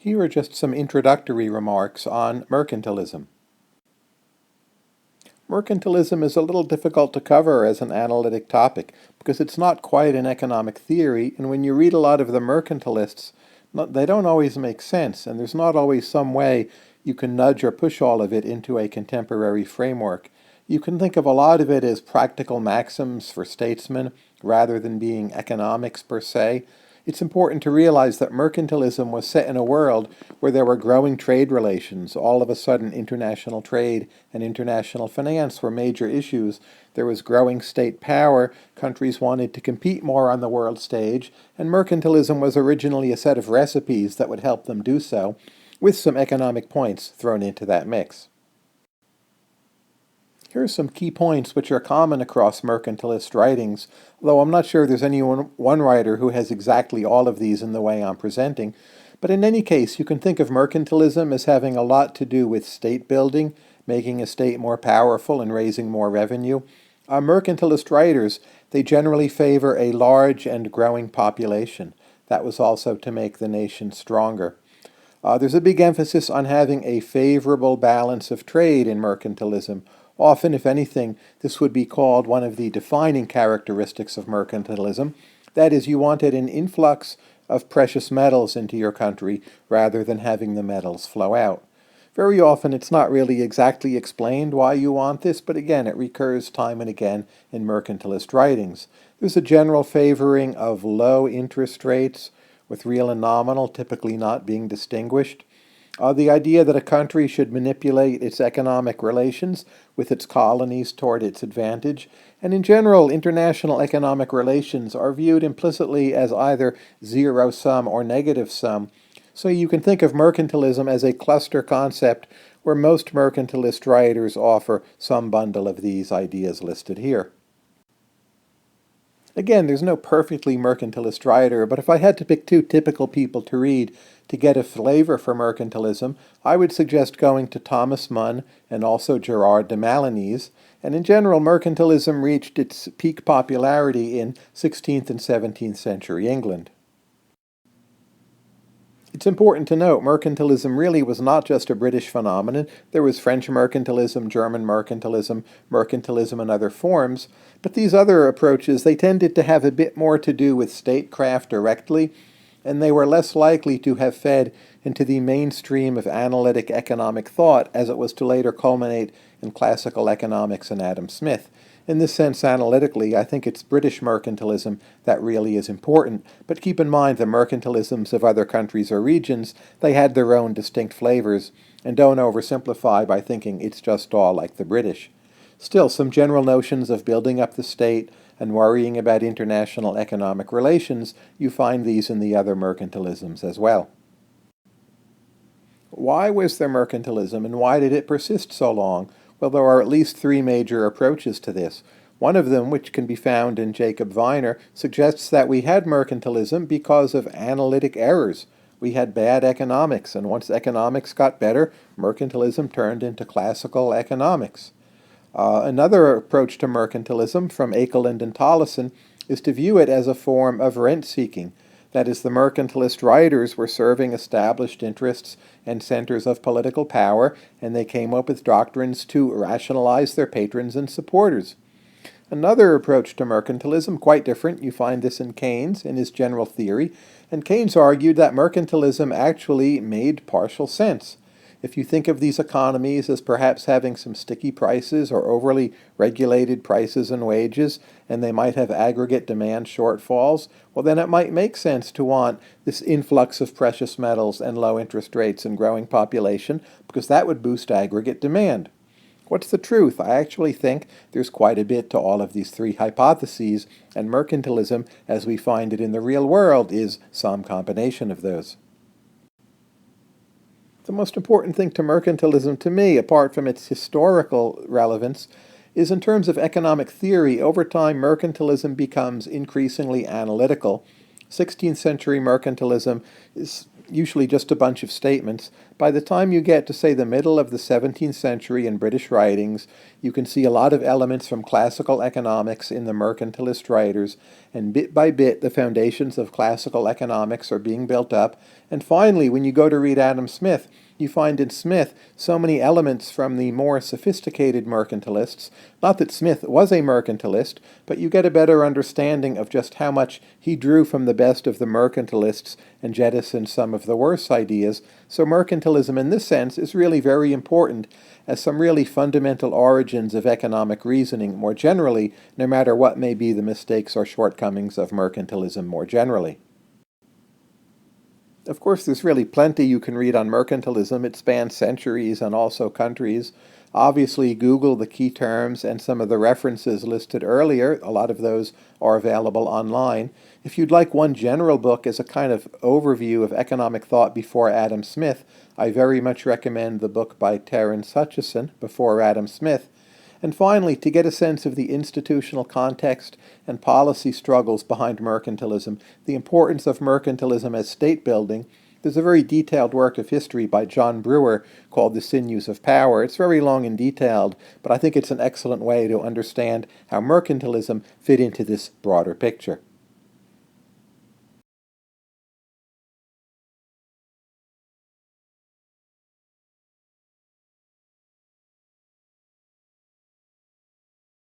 Here are just some introductory remarks on mercantilism. Mercantilism is a little difficult to cover as an analytic topic because it's not quite an economic theory, and when you read a lot of the mercantilists, they don't always make sense, and there's not always some way you can nudge or push all of it into a contemporary framework. You can think of a lot of it as practical maxims for statesmen rather than being economics per se. It's important to realize that mercantilism was set in a world where there were growing trade relations. All of a sudden, international trade and international finance were major issues. There was growing state power. Countries wanted to compete more on the world stage, and mercantilism was originally a set of recipes that would help them do so, with some economic points thrown into that mix. Here are some key points which are common across mercantilist writings, though I'm not sure there's any one writer who has exactly all of these in the way I'm presenting. But in any case, you can think of mercantilism as having a lot to do with state building, making a state more powerful and raising more revenue. Mercantilist writers, they generally favor a large and growing population. That was also to make the nation stronger. There's a big emphasis on having a favorable balance of trade in mercantilism. Often, if anything, this would be called one of the defining characteristics of mercantilism. That is, you wanted an influx of precious metals into your country rather than having the metals flow out. Very often, it's not really exactly explained why you want this, but again, it recurs time and again in mercantilist writings. There's a general favoring of low interest rates, with real and nominal typically not being distinguished. The idea that a country should manipulate its economic relations with its colonies toward its advantage, and in general, international economic relations are viewed implicitly as either zero-sum or negative-sum, so you can think of mercantilism as a cluster concept where most mercantilist writers offer some bundle of these ideas listed here. Again, there's no perfectly mercantilist writer, but if I had to pick two typical people to read to get a flavor for mercantilism, I would suggest going to Thomas Munn and also Gerard de Malinese. And in general, mercantilism reached its peak popularity in 16th and 17th century England. It's important to note mercantilism really was not just a British phenomenon. There was French mercantilism, German mercantilism, mercantilism in other forms, but these other approaches, they tended to have a bit more to do with statecraft directly, and they were less likely to have fed into the mainstream of analytic economic thought as it was to later culminate in classical economics and Adam Smith. In this sense, analytically, I think it's British mercantilism that really is important, but keep in mind the mercantilisms of other countries or regions, they had their own distinct flavors, and don't oversimplify by thinking it's just all like the British. Still, some general notions of building up the state and worrying about international economic relations, you find these in the other mercantilisms as well. Why was there mercantilism, and why did it persist so long? Well, there are at least three major approaches to this. One of them, which can be found in Jacob Viner, suggests that we had mercantilism because of analytic errors. We had bad economics, and once economics got better, mercantilism turned into classical economics. Another approach to mercantilism from Ekelund and Tollison is to view it as a form of rent-seeking. That is, the mercantilist writers were serving established interests and centers of political power, and they came up with doctrines to rationalize their patrons and supporters. Another approach to mercantilism, quite different, you find this in Keynes in his general theory, and Keynes argued that mercantilism actually made partial sense. If you think of these economies as perhaps having some sticky prices or overly regulated prices and wages, and they might have aggregate demand shortfalls, well then it might make sense to want this influx of precious metals and low interest rates and growing population, because that would boost aggregate demand. What's the truth? I actually think there's quite a bit to all of these three hypotheses, and mercantilism, as we find it in the real world, is some combination of those. The most important thing to mercantilism to me, apart from its historical relevance, is in terms of economic theory. Over time, mercantilism becomes increasingly analytical. 16th century mercantilism is usually just a bunch of statements. By the time you get to, say, the middle of the 17th century in British writings, you can see a lot of elements from classical economics in the mercantilist writers, and bit by bit the foundations of classical economics are being built up. And finally, when you go to read Adam Smith, you find in Smith so many elements from the more sophisticated mercantilists. Not that Smith was a mercantilist, but you get a better understanding of just how much he drew from the best of the mercantilists and jettisoned some of the worse ideas. So mercantilism in this sense is really very important as some really fundamental origins of economic reasoning more generally, no matter what may be the mistakes or shortcomings of mercantilism more generally. Of course, there's really plenty you can read on mercantilism. It spans centuries and also countries. Obviously, Google the key terms and some of the references listed earlier. A lot of those are available online. If you'd like one general book as a kind of overview of economic thought before Adam Smith, I very much recommend the book by Terence Hutchison, Before Adam Smith. And finally, to get a sense of the institutional context and policy struggles behind mercantilism, the importance of mercantilism as state building, there's a very detailed work of history by John Brewer called The Sinews of Power. It's very long and detailed, but I think it's an excellent way to understand how mercantilism fit into this broader picture.